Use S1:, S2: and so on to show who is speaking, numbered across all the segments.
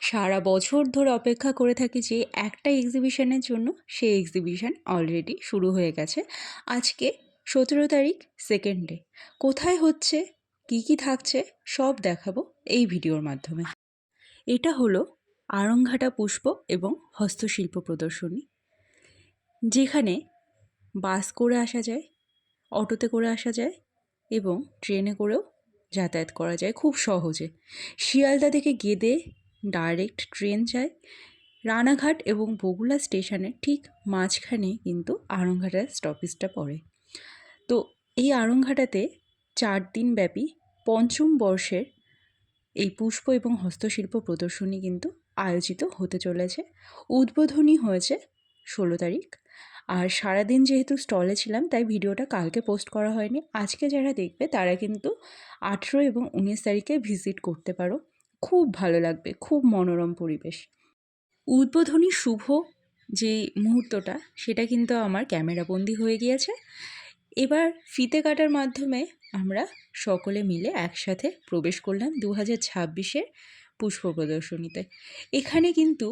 S1: সারা বছর ধরে অপেক্ষা করে থাকি যে একটা এক্সিবিশনের জন্য, সেই এক্সিবিশন অলরেডি শুরু হয়ে গেছে। আজকে 17 তারিখ, সেকেন্ড ডে। কোথায় হচ্ছে, কি কি থাকছে, সব দেখাবো এই ভিডিওর মাধ্যমে। এটা হলো আড়ংঘাটা পুষ্প এবং হস্তশিল্প প্রদর্শনী, যেখানে বাস করে আসা যায়, অটোতে করে আসা যায় এবং ট্রেনে করেও যাতায়াত করা যায় খুব সহজে। শিয়ালদা থেকে গেদে ডাইরেক্ট ট্রেন যায়। রানাঘাট এবং বগুড়া স্টেশনের ঠিক মাঝখানে কিন্তু আড়ংঘাটার স্টপেজটা পড়ে। তো এই আড়ংঘাটাতে 4 দিন ব্যাপী পঞ্চম বর্ষের এই পুষ্প এবং হস্তশিল্প প্রদর্শনী কিন্তু আয়োজিত হতে চলেছে। উদ্বোধনী হয়েছে 16 তারিখ। আর সারাদিন যেহেতু স্টলে ছিলাম, তাই ভিডিওটা কালকে পোস্ট করা হয়নি। আজকে যারা দেখবে তারা কিন্তু 18 এবং 19 তারিখে ভিজিট করতে পারো। খুব ভালো লাগবে, খুব মনোরম পরিবেশ। উদ্বোধনী শুভ যে মুহূর্তটা, সেটা কিন্তু আমার ক্যামেরাবন্দি হয়ে গিয়েছে। এবার ফিতে কাটার মাধ্যমে আমরা সকলে মিলে একসাথে প্রবেশ করলাম 2026-এর পুষ্প প্রদর্শনীতে। এখানে কিন্তু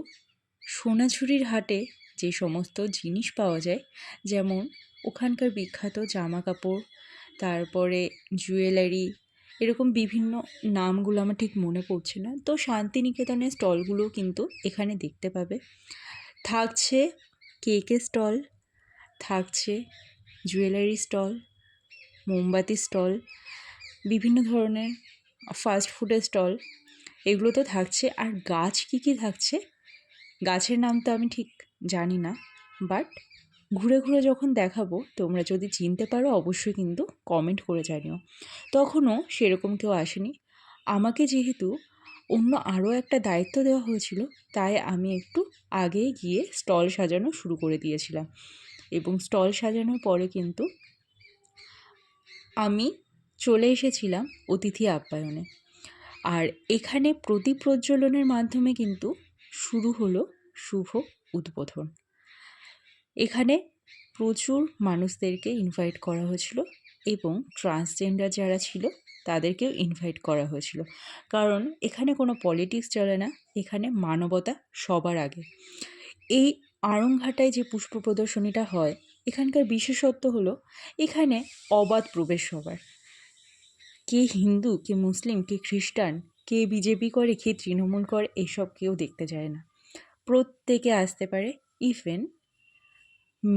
S1: সোনাঝুরির হাটে যে সমস্ত জিনিস পাওয়া যায়, যেমন ওখানকার বিখ্যাত জামা কাপড়, তারপরে জুয়েলারি, এরকম বিভিন্ন নামগুলো আমার ঠিক মনে পড়ছে না, তো শান্তিনিকেতনের স্টলগুলো কিন্তু এখানে দেখতে পাবে। থাকছে কেকের স্টল, থাকছে জুয়েলারি স্টল, মোমবাতি স্টল, বিভিন্ন ধরনের ফাস্ট ফুডের স্টল, এগুলো তো থাকছে। আর গাছ কী কী থাকছে, গাছের নাম তো আমি ঠিক জানি না, বাট ঘুরে ঘুরে যখন দেখাবো, তোমরা যদি চিনতে পারো অবশ্যই কিন্তু কমেন্ট করে জানিও। তখনও সেরকম কেউ আসেনি। আমাকে যেহেতু অন্য আরও একটা দায়িত্ব দেওয়া হয়েছিল, তাই আমি একটু আগে গিয়ে স্টল সাজানো শুরু করে দিয়েছিলাম। এবং স্টল সাজানোর পরে কিন্তু আমি চলে এসেছিলাম অতিথি আপ্যায়নে। আর এখানে প্রদীপ প্রজ্বলনের মাধ্যমে কিন্তু শুরু হলো শুভ উদ্বোধন। এখানে প্রচুর মানুষদেরকে ইনভাইট করা হয়েছিল এবং ট্রান্সজেন্ডার যারা ছিল তাদেরকেও ইনভাইট করা হয়েছিল, কারণ এখানে কোনো পলিটিক্স চলে না, এখানে মানবতা সবার আগে। এই আড়ংঘাটায় যে পুষ্প প্রদর্শনীটা হয়, এখানকার বিশেষত্ব হলো এখানে অবাধ প্রবেশ সবার। কে হিন্দু, কে মুসলিম, কে খ্রিস্টান, কে বিজেপি করে, কে তৃণমূল করে, এসব কেউ দেখতে যায় না। প্রত্যেকে আসতে পারে, even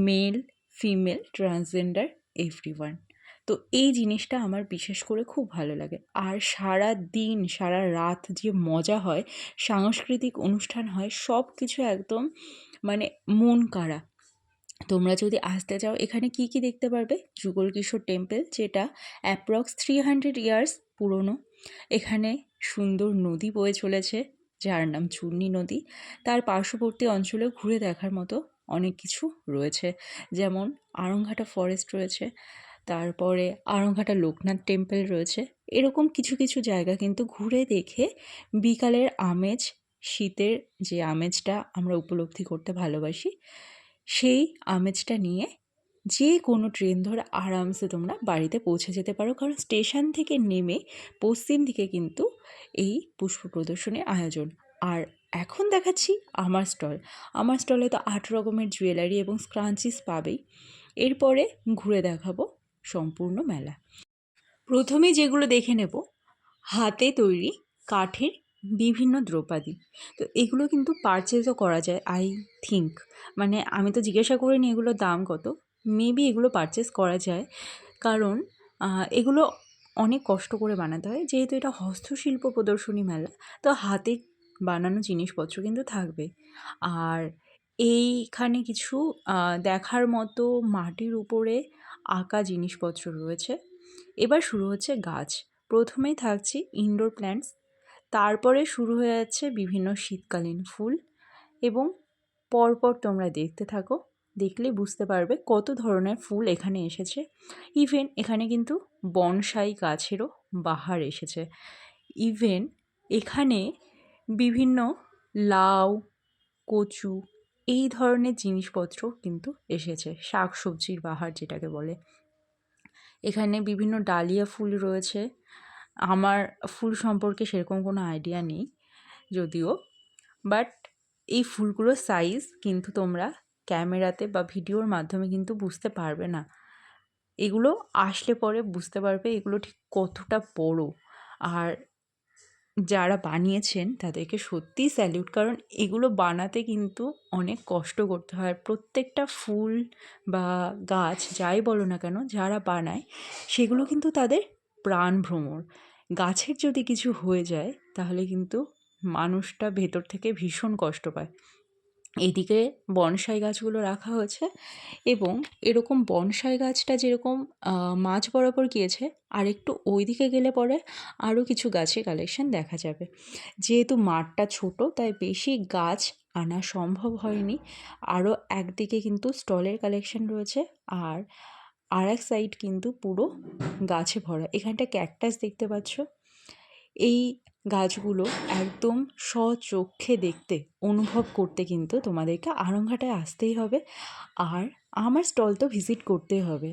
S1: male, female, transgender, everyone. তো এই জিনিসটা আমার বিশেষ করে খুব ভালো লাগে। আর সারা দিন সারা রাত যে মজা হয়, সাংস্কৃতিক অনুষ্ঠান হয়, সব কিছু একদম মানে মন কাড়া। তোমরা যদি আসতে চাও, এখানে কি কি দেখতে পারবে? যুগল কিশোর টেম্পল, যেটা অ্যাপ্রক্স 300 ইয়ার্স পুরনো। এখানে সুন্দর নদী বয়ে চলেছে, যার নাম চূর্ণী নদী। তার পার্শ্ববর্তী অঞ্চলেও ঘুরে দেখার মতো অনেক কিছু রয়েছে, যেমন আড়ংঘাটা ফরেস্ট রয়েছে, তারপরে আড়ংঘাটা লোকনাথ টেম্পল রয়েছে। এরকম কিছু কিছু জায়গা কিন্তু ঘুরে দেখে বিকালের আমেজ, শীতের যে আমেজটা আমরা উপলব্ধি করতে ভালোবাসি, সেই আমেজটা নিয়ে যে কোনো ট্রেন ধরে আরামসে তোমরা বাড়িতে পৌঁছে যেতে পারো। কারণ স্টেশন থেকে নেমে পশ্চিম দিকে কিন্তু এই পুষ্প প্রদর্শনীর আয়োজন। আর এখন দেখাচ্ছি আমার স্টল। আমার স্টলে তো 8 রকমের জুয়েলারি এবং স্ক্রাঞ্চিস পাবেই। এরপরে ঘুরে দেখাবো সম্পূর্ণ মেলা। প্রথমে যেগুলো দেখে নেব, হাতে তৈরি কাঠের বিভিন্ন দ্রৌপদী। তো এগুলো কিন্তু পারচেজও করা যায়, আই থিঙ্ক। মানে আমি তো জিজ্ঞাসা করিনি এগুলোর দাম কত, মেবি এগুলো পারচেস করা যায়, কারণ এগুলো অনেক কষ্ট করে বানাতে হয়। যেহেতু এটা হস্তশিল্প প্রদর্শনী মেলা, তো হাতে বানানো জিনিসপত্র কিন্তু থাকবে। আর এইখানে কিছু দেখার মতো মাটির উপরে আঁকা জিনিসপত্র রয়েছে। এবার শুরু হচ্ছে গাছ। প্রথমেই থাকছে ইনডোর প্ল্যান্টস, তারপরে শুরু হয়ে যাচ্ছে বিভিন্ন শীতকালীন ফুল, এবং পরপর তোমরা দেখতে থাকো, দেখলেই বুঝতে পারবে কত ধরনের ফুল এখানে এসেছে। ইভেন এখানে কিন্তু বনসাই গাছেরও বাহার এসেছে। ইভেন এখানে বিভিন্ন লাউ, কচু, এই ধরনের জিনিসপত্র কিন্তু এসেছে, শাক সবজির বাহার যেটাকে বলে। এখানে বিভিন্ন ডালিয়া ফুল রয়েছে। আমার ফুল সম্পর্কে সেরকম কোনো আইডিয়া নেই যদিও, বাট এই ফুলগুলোর সাইজ কিন্তু তোমরা ক্যামেরাতে বা ভিডিওর মাধ্যমে কিন্তু বুঝতে পারবে না। এগুলো আসলে পরে বুঝতে পারবে এগুলো ঠিক কতটা বড়। আর যারা বানিয়েছেন তাদেরকে সত্যিই স্যালিউট, কারণ এগুলো বানাতে কিন্তু অনেক কষ্ট করতে হয়। প্রত্যেকটা ফুল বা গাছ যাই বলো না কেন যারা বানায় সেগুলো কিন্তু তাদের প্রাণ ভ্রমর। গাছের যদি কিছু হয়ে যায় তাহলে কিন্তু মানুষটা ভেতর থেকে ভীষণ কষ্ট পায়। এদিকে বনসাই গাছগুলো রাখা হয়েছে এবং এরকম বনসাই গাছটা যেরকম মাঝ বরাবর গিয়েছে, আর একটু ওইদিকে গেলে পরে আরও কিছু গাছের কালেকশন দেখা যাবে। যেহেতু মাঠটা ছোট তাই বেশি গাছ আনা সম্ভব হয়নি। আরও একদিকে কিন্তু স্টলের কালেকশন রয়েছে, আর এক সাইড কিন্তু পুরো গাছে ভরা। এখানটা ক্যাকটাস দেখতে পাচ্ছ। এই গাছগুলো একদম স্বচক্ষে দেখতে অনুভব করতে কিন্তু তোমাদেরকে আড়ংঘাটায় আসতেই হবে, আর আমার স্টল তো ভিজিট করতেই হবে।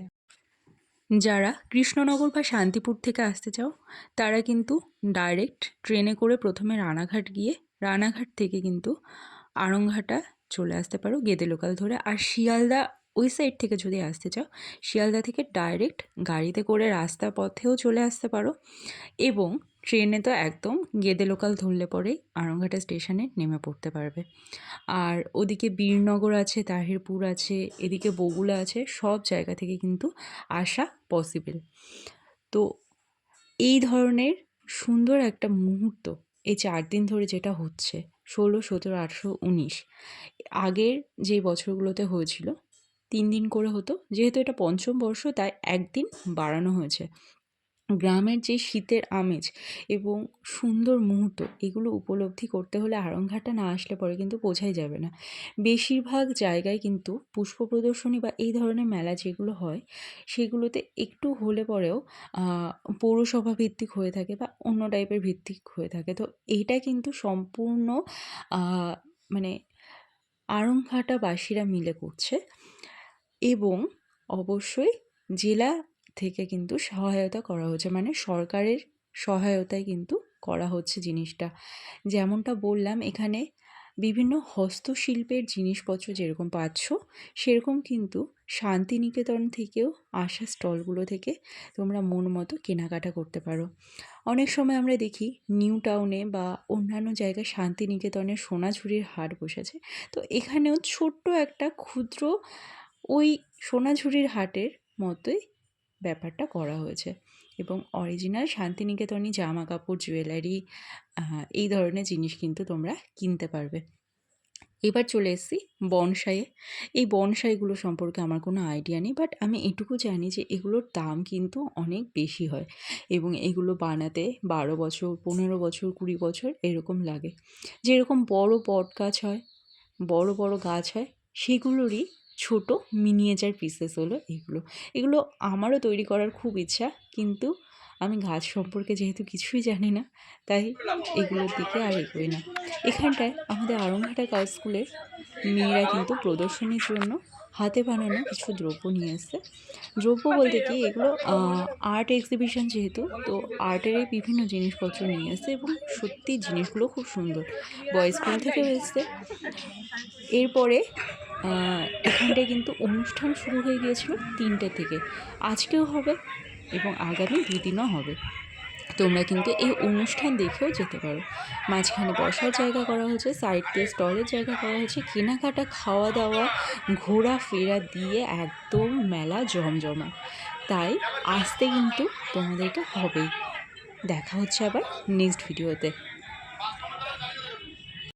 S1: যারা কৃষ্ণনগর বা শান্তিপুর থেকে আসতে চাও তারা কিন্তু ডাইরেক্ট ট্রেনে করে প্রথমে রানাঘাট গিয়ে রানাঘাট থেকে কিন্তু আড়ংঘাটা চলে আসতে পারো গেদে লোকাল ধরে। আর শিয়ালদা ওই সাইড থেকে যদি আসতে চাও শিয়ালদা থেকে ডাইরেক্ট গাড়িতে করে রাস্তা পথেও চলে আসতে পারো, এবং ট্রেনে তো একদম গেদে লোকাল ধরলে পরেই আড়ংঘাটা স্টেশনে নেমে পড়তে পারবে। আর ওদিকে বীরনগর আছে, তাহিরপুর আছে, এদিকে বগুলা আছে, সব জায়গা থেকে কিন্তু আসা পসিবল। তো এই ধরনের সুন্দর একটা মুহূর্ত এই 4 দিন ধরে যেটা হচ্ছে 16, 17, 18, 19 আগের যে বছরগুলোতে হয়েছিল 3 দিন করে হতো, যেহেতু এটা পঞ্চম বর্ষ তাই একদিন বাড়ানো হয়েছে। গ্রামের যে শীতের আমেজ এবং সুন্দর মুহূর্ত এগুলো উপলব্ধি করতে হলে আড়ংঘাটা না আসলে পরে কিন্তু বোঝাই যাবে না। বেশিরভাগ জায়গায় কিন্তু পুষ্প প্রদর্শনী বা এই ধরনের মেলা যেগুলো হয় সেগুলোতে একটু হলে পরেও পৌরসভা ভিত্তিক হয়ে থাকে বা অন্য টাইপের ভিত্তিক হয়ে থাকে। তো এইটা কিন্তু সম্পূর্ণ মানে আড়ংঘাটাবাসীরা মিলে করছে, এবং অবশ্যই জেলা থেকে কিন্তু সহায়তা করা হচ্ছে, মানে সরকারের সহায়তায় কিন্তু করা হচ্ছে জিনিসটা। যেমনটা বললাম এখানে বিভিন্ন হস্তশিল্পের জিনিসপত্র যেরকম পাচ্ছ সেরকম কিন্তু শান্তিনিকেতন থেকেও আসা স্টলগুলো থেকে তোমরা মন মতো কেনাকাটা করতে পারো। অনেক সময় আমরা দেখি নিউ টাউনে বা অন্যান্য জায়গায় শান্তিনিকেতনের সোনাঝুরির হাট বসেছে, তো এখানেও ছোট্ট একটা ক্ষুদ্র ওই সোনাঝুরির হাটের মতোই ব্যাপারটা করা হয়েছে, এবং অরিজিনাল শান্তিনিকেতনী জামা কাপড় জুয়েলারি এই ধরনের জিনিস কিন্তু তোমরা কিনতে পারবে। এবার চলে এসেছি বনসাইয়ে। এই বনসাইগুলো সম্পর্কে আমার কোনো আইডিয়া নেই, বাট আমি এটুকু জানি যে এগুলোর দাম কিন্তু অনেক বেশি হয় এবং এগুলো বানাতে 12 বছর, 15 বছর, 20 বছর এরকম লাগে। যেরকম বড় বট গাছ হয়, বড় বড় গাছ হয়, সেগুলোরই ছোট মিনিয়েচার পিসেস হলো এগুলো। এগুলো আমারও তৈরি করার খুব ইচ্ছা, কিন্তু আমি গাছ সম্পর্কে যেহেতু কিছুই জানি না তাই এগুলোর দিকে আর এগোই না। এখানটায় আমাদের আড়ংঘাটা গার্লস স্কুলের মেয়েরা কিন্তু প্রদর্শনীর জন্য হাতে বানানো কিছু দ্রব্য নিয়ে এসছে। দ্রব্য বলতে কি এগুলো আর্ট এক্সিবিশন যেহেতু, তো আর্টেরই বিভিন্ন জিনিসপত্র নিয়ে এসছে এবং সত্যি জিনিসগুলো খুব সুন্দর। বয়েজ স্কুল থেকেও এসছে। এরপরে এখানটায় কিন্তু অনুষ্ঠান শুরু হয়ে গিয়েছিল 3টে থেকে, আজকেও হবে এবং আগামী 2 দিনও হবে। তোমরা কিন্তু এই অনুষ্ঠান দেখেও যেতে পারো। মাঝখানে বসার জায়গা করা হয়েছে, সাইড দিয়ে স্টলের জায়গা করা হয়েছে, কেনাকাটা, খাওয়া দাওয়া, ঘোরাফেরা দিয়ে একদম মেলা জমজমা। তাই আসতে কিন্তু তোমাদেরকে হবেই। দেখা হচ্ছে আবার নেক্সট ভিডিওতে।